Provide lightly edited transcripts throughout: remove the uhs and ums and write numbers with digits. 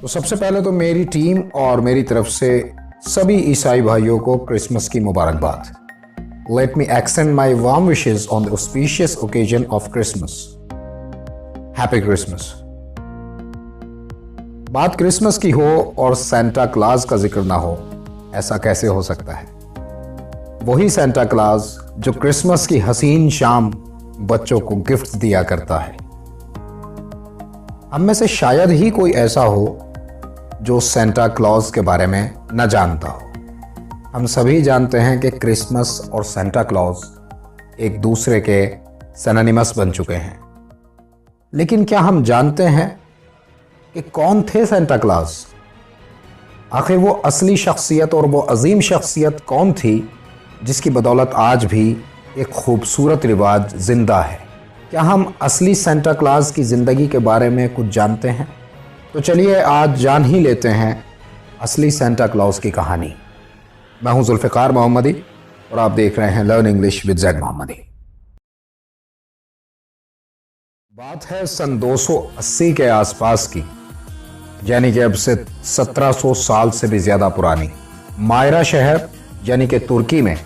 तो सबसे पहले तो मेरी टीम और मेरी तरफ से सभी ईसाई भाइयों को क्रिसमस की मुबारकबाद। Let me extend my warm wishes on the auspicious occasion of Christmas. Happy Christmas. बात क्रिसमस की हो और सेंटा क्लॉज का जिक्र ना हो, ऐसा कैसे हो सकता है? वही सेंटा क्लॉज जो क्रिसमस की हसीन शाम बच्चों को गिफ्ट दिया करता है। हम में से शायद ही कोई ऐसा हो जो सेंटा क्लॉज के बारे में न जानता हो। हम सभी जानते हैं कि क्रिसमस और सेंटा क्लॉज एक दूसरे के सिनोनिमस बन चुके हैं, लेकिन क्या हम जानते हैं कि कौन थे सेंटा क्लॉज? आखिर वो असली शख्सियत और वो अजीम शख्सियत कौन थी जिसकी बदौलत आज भी एक खूबसूरत रिवाज जिंदा है? क्या हम असली सेंटा क्लॉज की ज़िंदगी के बारे में कुछ जानते हैं? तो चलिए आज जान ही लेते हैं असली सेंटा क्लॉज की कहानी। मैं हूं जुल्फ़िकार मोहम्मदी और आप देख रहे हैं लर्न इंग्लिश विद ज़ैड मोहम्मदी। बात है सन 280 के आसपास की, यानी कि अब से 1700 साल से भी ज़्यादा पुरानी। मायरा शहर यानी कि तुर्की में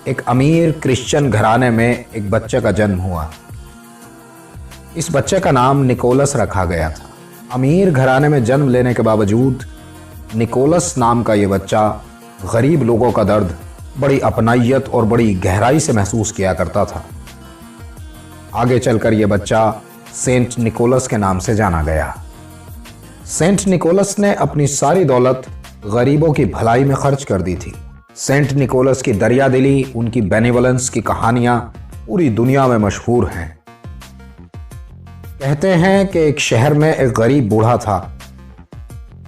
एक अमीर क्रिश्चियन घराने में एक बच्चे का जन्म हुआ। इस बच्चे का नाम निकोलस रखा गया था। अमीर घराने में जन्म लेने के बावजूद निकोलस नाम का ये बच्चा गरीब लोगों का दर्द बड़ी अपनाइयत और बड़ी गहराई से महसूस किया करता था। आगे चलकर यह बच्चा सेंट निकोलस के नाम से जाना गया। सेंट निकोलस ने अपनी सारी दौलत गरीबों की भलाई में खर्च कर दी थी। सेंट निकोलस की दरियादिली, उनकी बेनिवोलेंस की कहानियां पूरी दुनिया में मशहूर हैं। कहते हैं कि एक शहर में एक गरीब बूढ़ा था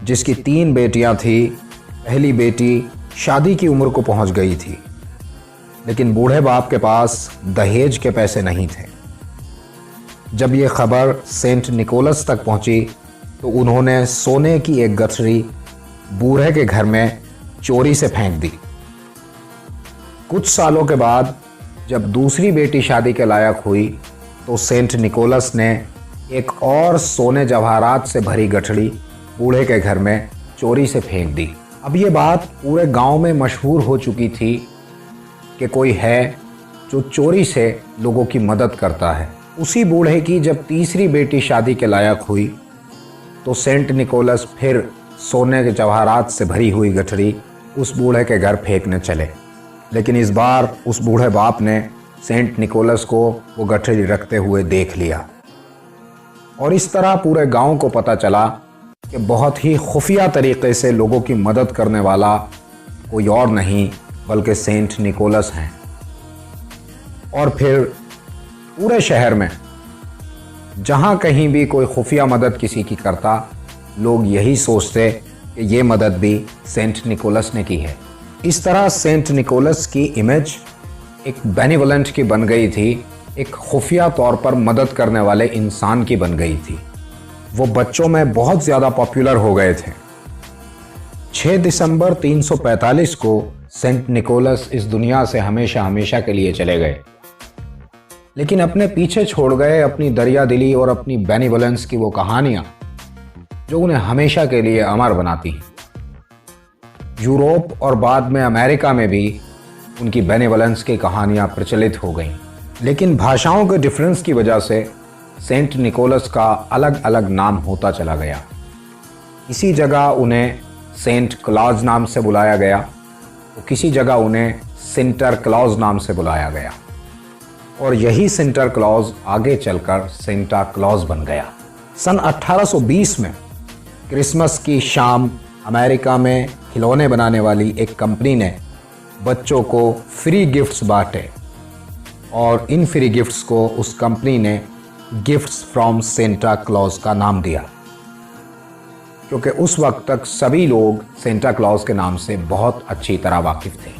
जिसकी 3 बेटियां थी। पहली बेटी शादी की उम्र को पहुंच गई थी, लेकिन बूढ़े बाप के पास दहेज के पैसे नहीं थे। जब यह खबर सेंट निकोलस तक पहुंची तो उन्होंने सोने की एक गठरी बूढ़े के घर में चोरी से फेंक दी। कुछ सालों के बाद जब दूसरी बेटी शादी के लायक हुई तो सेंट निकोलस ने एक और सोने जवाहरात से भरी गठड़ी बूढ़े के घर में चोरी से फेंक दी। अब ये बात पूरे गांव में मशहूर हो चुकी थी कि कोई है जो चोरी से लोगों की मदद करता है। उसी बूढ़े की जब तीसरी बेटी शादी के लायक हुई तो सेंट निकोलस फिर सोने के जवाहरात से भरी हुई गठड़ी उस बूढ़े के घर फेंकने चले, लेकिन इस बार उस बूढ़े बाप ने सेंट निकोलस को वो गठड़ी रखते हुए देख लिया और इस तरह पूरे गांव को पता चला कि बहुत ही खुफिया तरीके से लोगों की मदद करने वाला कोई और नहीं बल्कि सेंट निकोलस हैं। और फिर पूरे शहर में जहां कहीं भी कोई खुफिया मदद किसी की करता, लोग यही सोचते कि ये मदद भी सेंट निकोलस ने की है। इस तरह सेंट निकोलस की इमेज एक बेनिवोलेंट की बन गई थी, एक खुफिया तौर पर मदद करने वाले इंसान की बन गई थी। वो बच्चों में बहुत ज़्यादा पॉपुलर हो गए थे। 6 दिसंबर 345 को सेंट निकोलस इस दुनिया से हमेशा हमेशा के लिए चले गए, लेकिन अपने पीछे छोड़ गए अपनी दरियादिली और अपनी बेनिवोलेंस की वो कहानियाँ जो उन्हें हमेशा के लिए अमर बनाती हैं। यूरोप और बाद में अमेरिका में भी उनकी बेनिवोलेंस की कहानियाँ प्रचलित हो गईं, लेकिन भाषाओं के डिफरेंस की वजह से सेंट निकोलस का अलग अलग नाम होता चला गया। किसी जगह उन्हें सेंट क्लॉज नाम से बुलाया गया तो किसी जगह उन्हें सेंटर क्लॉज नाम से बुलाया गया और यही सेंटर क्लॉज आगे चलकर सेंटा क्लॉज बन गया। सन 1820 में क्रिसमस की शाम अमेरिका में खिलौने बनाने वाली एक कंपनी ने बच्चों को फ्री गिफ्ट्स बांटे और इन फ्री गिफ्ट्स को उस कंपनी ने गिफ्ट्स फ्रॉम सेंटा क्लॉज का नाम दिया, क्योंकि उस वक्त तक सभी लोग सेंटा क्लॉज के नाम से बहुत अच्छी तरह वाकिफ थे।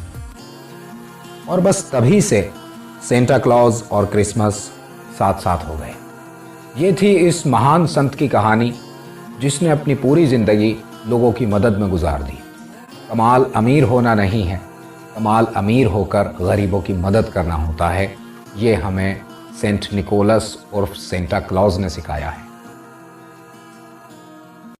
और बस तभी से सेंटा क्लॉज और क्रिसमस साथ साथ हो गए। ये थी इस महान संत की कहानी जिसने अपनी पूरी ज़िंदगी लोगों की मदद में गुजार दी। कमाल अमीर होना नहीं है, कमाल अमीर होकर गरीबों की मदद करना होता है। ये हमें सेंट निकोलस और सेंटा क्लॉज ने सिखाया है।